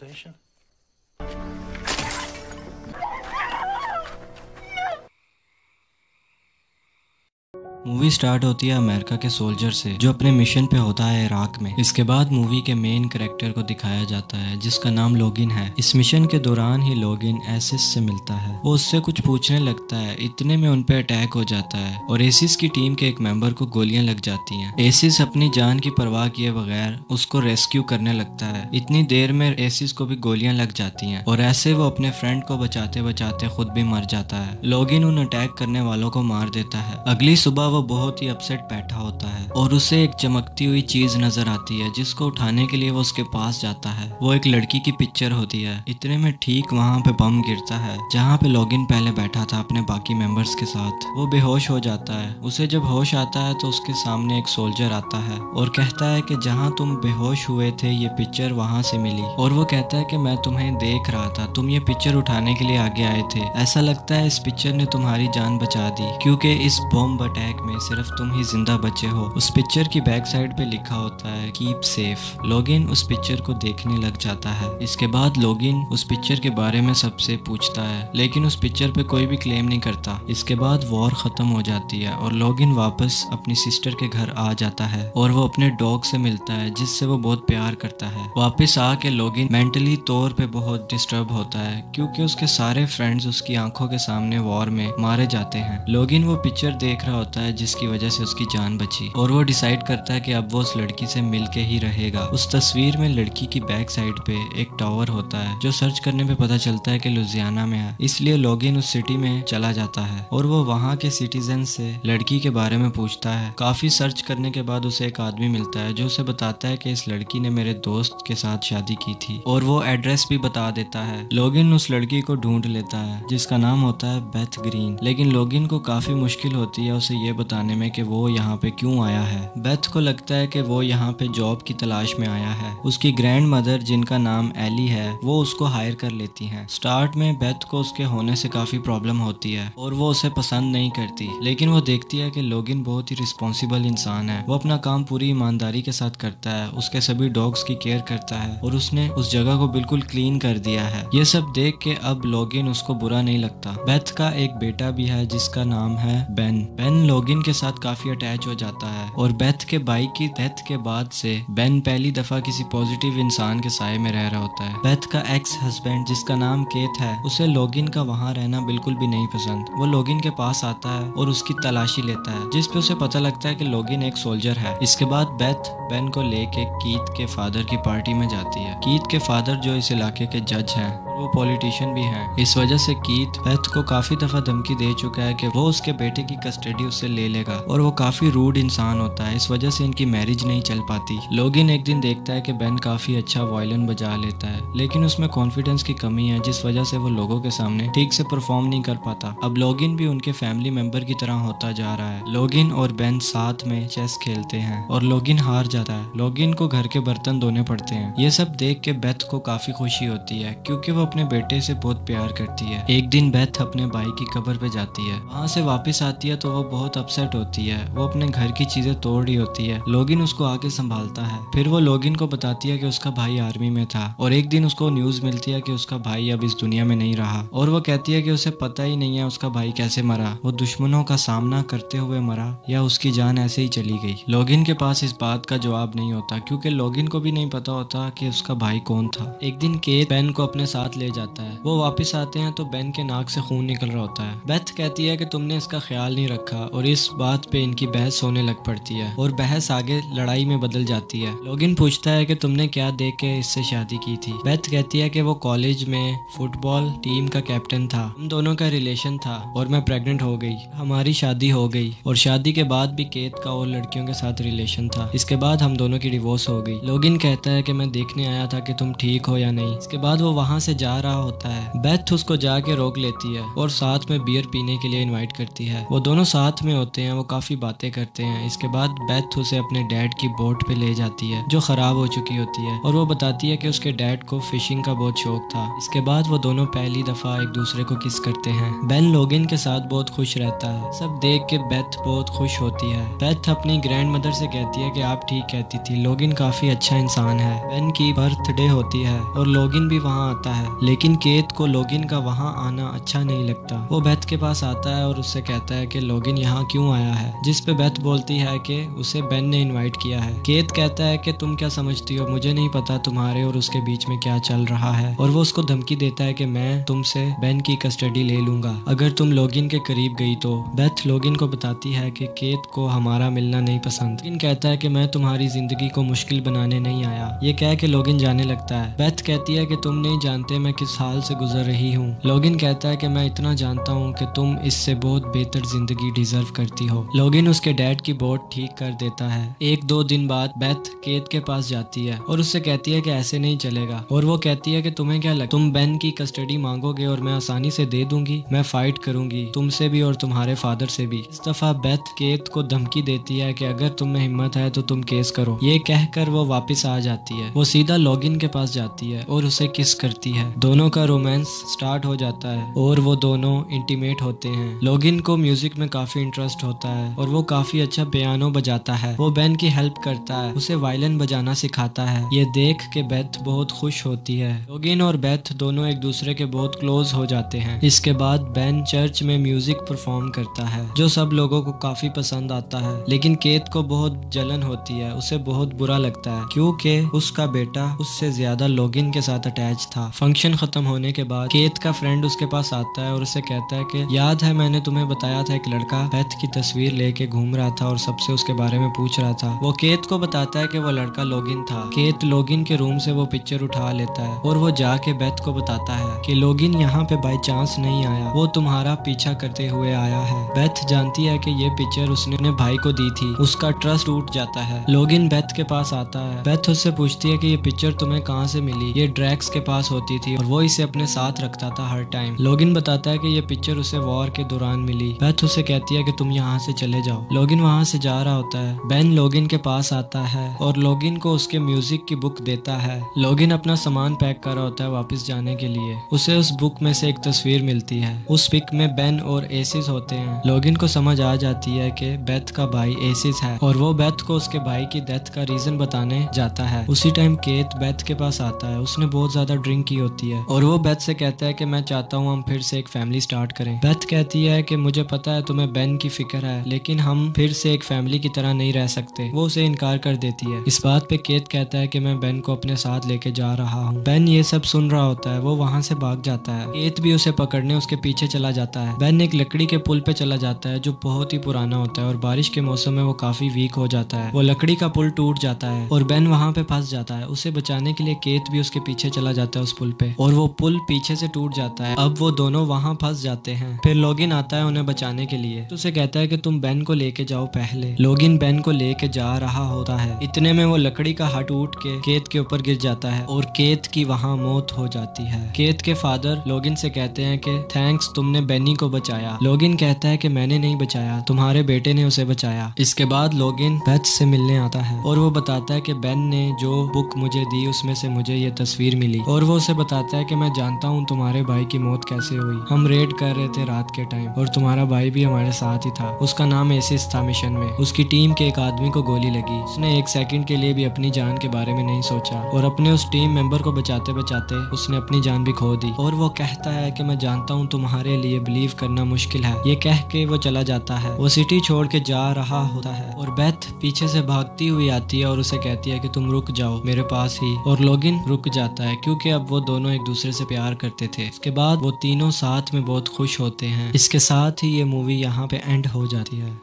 station? Movie start होती है America के सोल्जर से जो अपने मिशन पे होता है इराक में। इसके बाद मूवी के मेन कैरेक्टर को दिखाया जाता है जिसका नाम लोगिन है। इस मिशन के दौरान ही लोगिन एसिस से मिलता है। वो उससे कुछ पूछने लगता है, इतने में उन पे अटैक हो जाता है और एसिस की टीम के एक मेंबर को गोलियां लग जाती हैं। एसिस अपनी जान की परवाह किए बगैर उसको रेस्क्यू करने लगता है। इतनी देर में एसिस को भी गोलियां लग जाती हैं और ऐसे वो अपने फ्रेंड को बचाते बचाते खुद भी मर जाता है। लोगिन उन अटैक करने वालों को मार देता है। अगली सुबह वो बहुत ही अपसेट बैठा होता है और उसे एक चमकती हुई चीज नजर आती है जिसको उठाने के लिए वो उसके पास जाता है। वो एक लड़की की पिक्चर होती है। इतने में ठीक वहाँ पे बम गिरता है जहाँ पे लोगिन पहले बैठा था अपने बाकी मेंबर्स के साथ। वो बेहोश हो जाता है। उसे जब होश आता है तो उसके सामने एक सोल्जर आता है और कहता है कि जहाँ तुम बेहोश हुए थे ये पिक्चर वहाँ से मिली। और वो कहता है कि मैं तुम्हें देख रहा था, तुम ये पिक्चर उठाने के लिए आगे आए थे। ऐसा लगता है इस पिक्चर ने तुम्हारी जान बचा दी क्योंकि इस बॉम्ब अटैक में सिर्फ तुम ही जिंदा बचे हो। उस पिक्चर की बैक साइड पे लिखा होता है कीप सेफ। लोगिन उस पिक्चर को देखने लग जाता है। इसके बाद लोगिन उस पिक्चर के बारे में सबसे पूछता है लेकिन उस पिक्चर पे कोई भी क्लेम नहीं करता। इसके बाद वॉर खत्म हो जाती है और लोगिन वापस अपनी सिस्टर के घर आ जाता है और वो अपने डॉग से मिलता है जिससे वो बहुत प्यार करता है। वापस आके लोगिन मेंटली तौर पे बहुत डिस्टर्ब होता है क्योंकि उसके सारे फ्रेंड्स उसकी आंखों के सामने वॉर में मारे जाते हैं। लोगिन वो पिक्चर देख रहा होता है जिसकी वजह से उसकी जान बची और वो डिसाइड करता है कि अब वो उस लड़की से मिलके ही रहेगा। उस तस्वीर में लड़की की बैक साइड पे एक टावर होता है जो सर्च करने पे पता चलता है कि लुजियाना में है। इसलिए लोगिन उस सिटी में चला जाता है और वो वहाँ के सिटीजन से लड़की के बारे में पूछता है। काफी सर्च करने के बाद उसे एक आदमी मिलता है जो उसे बताता है कि इस लड़की ने मेरे दोस्त के साथ शादी की थी और वो एड्रेस भी बता देता है। लोगिन उस लड़की को ढूंढ लेता है जिसका नाम होता है बेथ ग्रीन। लेकिन लोगिन को काफी मुश्किल होती है उसे ये बताने में कि वो यहाँ पे क्यों आया है। बेथ को लगता है कि वो यहाँ पे जॉब की तलाश में आया है। उसकी ग्रैंड मदर जिनका नाम एली है वो उसको हायर कर लेती हैं। स्टार्ट में बेथ को उसके होने से काफी प्रॉब्लम होती है और वो उसे पसंद नहीं करती लेकिन वो देखती है कि लोगिन बहुत ही रिस्पॉन्सिबल इंसान है। वो अपना काम पूरी ईमानदारी के साथ करता है, उसके सभी डॉग्स की केयर करता है और उसने उस जगह को बिल्कुल क्लीन कर दिया है। ये सब देख के अब लोगिन उसको बुरा नहीं लगता। बेथ का एक बेटा भी है जिसका नाम है बेन। बेन लोगिन के साथ काफी अटैच हो जाता है और बेथ के भाई की डेथ के बाद से बेन पहली दफा किसी पॉजिटिव इंसान के साए में रह रहा होता है। बेथ का एक्स हस्बैंड जिसका नाम केथ है उसे लोगिन का वहाँ रहना बिल्कुल भी नहीं पसंद। वो लोगिन के पास आता है और उसकी तलाशी लेता है जिस पे उसे पता लगता है कि लोगिन एक सोल्जर है। इसके बाद बेथ बेन को लेके कीथ के फादर की पार्टी में जाती है। कीथ के फादर जो इस इलाके के जज हैं वो पॉलिटिशियन भी हैं। इस वजह से कीथ बेथ को काफी दफा धमकी दे चुका है कि वो उसके बेटे की कस्टडी उससे ले लेगा और वो काफी रूड इंसान होता है। इस वजह से इनकी मैरिज नहीं चल पाती। लोगिन एक दिन देखता है कि बेन काफी अच्छा वायलिन बजा लेता है लेकिन उसमें कॉन्फिडेंस की कमी है जिस वजह से वो लोगों के सामने ठीक से परफॉर्म नहीं कर पाता। अब लोगिन भी उनके फैमिली मेंबर की तरह होता जा रहा है। लोगिन और बेन साथ में चेस खेलते हैं और लोगिन हार जाता है। लोगिन को घर के बर्तन धोने पड़ते हैं। ये सब देख के बेथ को काफी खुशी होती है क्योंकि वो अपने बेटे से बहुत प्यार करती है। एक दिन बेथ अपने भाई की कब्र पे जाती है। वहाँ से वापस आती है तो वो बहुत अपसेट होती है। वो अपने घर की चीजें तोड़ रही होती है। लोगिन उसको आके संभालता है। फिर वो लोगिन को बताती है कि उसका भाई आर्मी में था और एक दिन उसको न्यूज मिलती है कि उसका भाई अब इस दुनिया में नहीं रहा और वो कहती है कि उसे पता ही नहीं है उसका भाई कैसे मरा, वो दुश्मनों का सामना करते हुए मरा या उसकी जान ऐसे ही चली गई। लोगिन के पास इस बात का जवाब नहीं होता क्योंकि लोगिन को भी नहीं पता होता कि उसका भाई कौन था। एक दिन केथ बेन को अपने साथ ले जाता है। वो वापस आते हैं तो बेन के नाक से खून निकल रहा होता है। बेथ कहती है कि तुमने इसका ख्याल नहीं रखा और इस बात पे इनकी बहस होने लग पड़ती है और बहस आगे लड़ाई में बदल जाती है। लोगिन पूछता है कि तुमने क्या देख के इससे शादी की थी। बेथ कहती है कि वो कॉलेज में फुटबॉल टीम का कैप्टन था, हम दोनों का रिलेशन था और मैं प्रेग्नेंट हो गई, हमारी शादी हो गई और शादी के बाद भी केथ का और लड़कियों के साथ रिलेशन था। इसके बाद हम दोनों की डिवोर्स हो गई। लोगिन कहता है कि मैं देखने आया था कि तुम ठीक हो या नहीं। इसके बाद वो वहाँ से जा रहा होता है। बेथ उसको जाके रोक लेती है और साथ में बियर पीने के लिए इनवाइट करती है। वो दोनों साथ में होते होते हैं वो काफ़ी बातें करते हैं। इसके बाद बेथ उसे अपने डैड की बोट पे ले जाती है जो ख़राब हो चुकी होती है, और वो बताती है कि उसके डैड को फिशिंग का बहुत शौक था। इसके बाद वो दोनों पहली दफ़ा एक दूसरे को किस करते हैं। बेन लोगिन के साथ बहुत खुश रहता है। सब देख के बेथ बहुत खुश होती है। बेथ अपनी ग्रैंड मदर से कहती है कि आप ठीक कहती थी, लोगिन काफ़ी अच्छा इंसान है। बेन की बर्थडे होती है और लोगिन भी वहाँ आता है, लेकिन केत को लोगिन का वहाँ आना अच्छा नहीं लगता। वो बेथ के पास आता है और उससे कहता है कि लोगिन यहाँ क्यों आया है, जिस पे बेथ बोलती है कि उसे बेन ने इनवाइट किया है। केत कहता है कि तुम क्या समझती हो, मुझे नहीं पता तुम्हारे और उसके बीच में क्या चल रहा है, और वो उसको धमकी देता है कि मैं तुमसे बेन की कस्टडी ले लूंगा अगर तुम लोगिन के करीब गई तो। बेथ लोगिन को बताती है कि केत को हमारा मिलना नहीं पसंद। लोगिन कहता है कि मैं तुम्हारी जिंदगी को मुश्किल बनाने नहीं आया। ये कह के लोगिन जाने लगता है। बेथ कहती है कि तुम नहीं जानते मैं किस हाल से गुजर रही हूँ। लोगिन कहता है कि मैं इतना जानता हूँ कि तुम इससे बहुत बेहतर जिंदगी डिजर्व करती हो। लोगिन उसके डैड की बोट ठीक कर देता है। 1-2 दिन बाद बेथ केत के पास जाती है और उससे कहती है कि ऐसे नहीं चलेगा, और वो कहती है कि तुम्हें क्या लगता है, तुम बेन की कस्टडी मांगोगे और मैं आसानी से दे दूंगी? मैं फाइट करूंगी तुमसे भी और तुम्हारे फादर से भी। इस दफा बेथ केत को धमकी देती है कि अगर तुम में हिम्मत है तो तुम केस करो। ये कहकर वो वापस आ जाती है। वो सीधा लोगिन के पास जाती है और उसे किस करती है। दोनों का रोमांस स्टार्ट हो जाता है और वो दोनों इंटीमेट होते हैं। लोगिन को म्यूजिक में काफी इंटरेस्ट होता है और वो काफी अच्छा पियानो बजाता है। वो बेन की हेल्प करता है, उसे वायलिन बजाना सिखाता है। ये देख के बेथ बहुत खुश होती है। लोगिन और बेथ दोनों एक दूसरे के बहुत क्लोज हो जाते हैं। इसके बाद बेन चर्च में म्यूजिक परफॉर्म करता है जो सब लोगों को काफी पसंद आता है, लेकिन केत को बहुत जलन होती है। उसे बहुत बुरा लगता है क्योंकि उसका बेटा उससे ज्यादा लोगिन के साथ अटैच था। फंक्शन खत्म होने के बाद केत का फ्रेंड उसके पास आता है और उसे कहता है कि याद है मैंने तुम्हें बताया था एक लड़का बेथ की तस्वीर लेके घूम रहा था और सबसे उसके बारे में पूछ रहा था। वो केत को बताता है कि वो लड़का लोगिन था। केत लोगिन के रूम से वो पिक्चर उठा लेता है और वो जाके बेथ को बताता है कि लोगिन यहाँ पे बाय चांस नहीं आया, वो तुम्हारा पीछा करते हुए आया है। बेथ जानती है कि ये पिक्चर उसने अपने भाई को दी थी। उसका ट्रस्ट टूट जाता है। लोगिन बेथ के पास आता है। बेथ उससे पूछती है कि ये पिक्चर तुम्हें कहाँ से मिली। ये ड्रैक्स के पास होती थी और वो इसे अपने साथ रखता था हर टाइम। लोगिन बताता है कि ये पिक्चर उसे वॉर के दौरान मिली। बेथ उसे कहती है कि तुम यहाँ से चले जाओ। लोगिन वहाँ से जा रहा होता है। बेन लोगिन के पास आता है और लोगिन को उसके म्यूजिक की बुक देता है। लोगिन अपना सामान पैक कर रहा होता है वापस जाने के लिए। उसे उस बुक में से एक तस्वीर मिलती है। उस पिक में बेन और एसिस होते हैं। लोगिन को समझ आ जाती है कि बेथ का भाई एसिस है और वो बेथ को उसके भाई की डेथ का रीजन बताने जाता है। उसी टाइम केत बेथ के पास आता है। उसने बहुत ज्यादा ड्रिंक की होती है और वो बेथ से कहता है कि मैं चाहता हूँ हम फिर से एक फैमिली स्टार्ट करें। बेथ कहती है कि मुझे पता है तुम्हें बेन की फिक्र है, लेकिन हम फिर से एक फैमिली की तरह नहीं रह सकते। वो उसे इनकार कर देती है। इस बात पे केत कहता है कि मैं बेन को अपने साथ लेके जा रहा हूँ। बेन ये सब सुन रहा होता है। वो वहाँ से भाग जाता है। केत भी उसे पकड़ने उसके पीछे चला जाता है। बेन एक लकड़ी के पुल पे चला जाता है जो बहुत ही पुराना होता है और बारिश के मौसम में वो काफी वीक हो जाता है। वो लकड़ी का पुल टूट जाता है और बेन वहाँ पे फंस जाता है। उसे बचाने के लिए केत भी उसके पीछे चला जाता है उस पुल पे, और वो पुल पीछे से टूट जाता है। अब वो दोनों वहाँ फंस जाते हैं। फिर लोगिन आता है उन्हें बचाने के लिए। तो उसे कहता है कि तुम बेन को लेके जाओ पहले। लोगिन बेन को लेके जा रहा होता है। इतने में वो लकड़ी का हट टूट के केत के ऊपर गिर जाता है और केत की वहाँ मौत हो जाती है। केत के फादर लोगिन से कहते हैं कि थैंक्स, तुमने बेनी को बचाया। लोगिन कहता है कि मैंने नहीं बचाया, तुम्हारे बेटे ने उसे बचाया। इसके बाद लोगिन बेथ से मिलने आता है और वो बताता है कि बेन ने जो बुक मुझे दी उसमें से मुझे ये तस्वीर मिली, और वो उसे बताता है कि मैं जानता हूँ तुम्हारे भाई की मौत कैसे हुई। हम रेड कर रहे थे रात के टाइम और तुम्हारा भाई भी हमारे साथ ही था। उसका नाम एसिस था। मिशन में उसकी टीम के एक आदमी को गोली लगी। उसने एक सेकंड के लिए भी अपनी जान के बारे में नहीं सोचा और अपने उस टीम मेंबर को बचाते बचाते उसने अपनी जान भी खो दी। और वो कहता है कि मैं जानता हूँ तुम्हारे लिए बिलीव करना मुश्किल है। ये कह के वो चला जाता है। वो सिटी छोड़ के जा रहा होता है और बेथ पीछे से भागती हुई आती है और उसे कहती है कि तुम रुक जाओ मेरे पास ही। और लोगिन रुक जाता है क्योंकि अब वो दोनों एक दूसरे से प्यार करते थे। इसके बाद वो तीनों साथ में बहुत खुश होते हैं। इसके साथ ही ये मूवी यहाँ पे एंड हो जाती है।